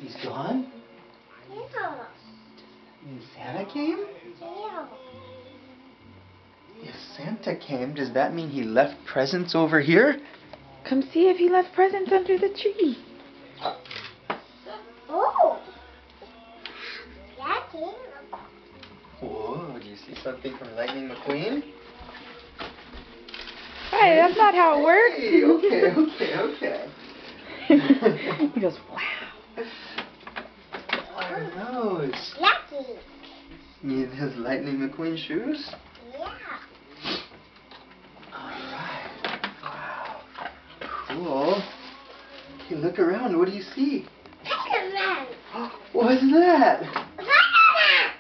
He's gone? Yeah. And Santa came? Yeah. If Santa came, does that mean he left presents over here? Come see if he left presents under the tree. Oh. Daddy. Whoa, do you see something from Lightning McQueen? Hey, that's not how it works. Hey, okay. He goes, wow. What are those? Lucky. Need his Lightning McQueen shoes? Yeah. Alright. Wow. Cool. Okay, look around. What do you see? Spider-Man. What's that? Spider-Man.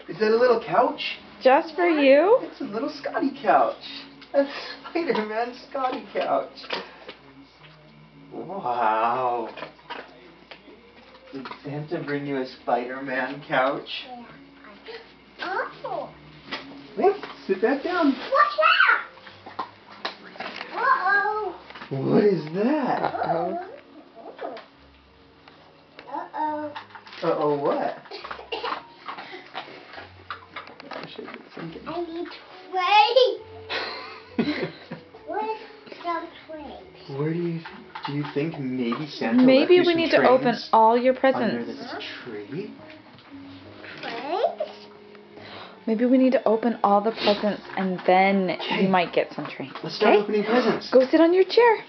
Is that a little couch? Just for you? It's a little Scotty couch. A Spider-Man Scotty couch. Wow. Did Santa bring you a Spider-Man couch? Yeah. Oh. Wait, sit back down. What's that? Uh-oh. What is that? Uh-oh. Uh-oh. Uh-oh, what? I should get something. I need tray. Where's some trays? Where do you think maybe Santa left Maybe you we some need to open trays all your under presents. this tree? Trays? Maybe we need to open all the presents and then you might get some trays. Let's start Okay? opening presents. Go sit on your chair.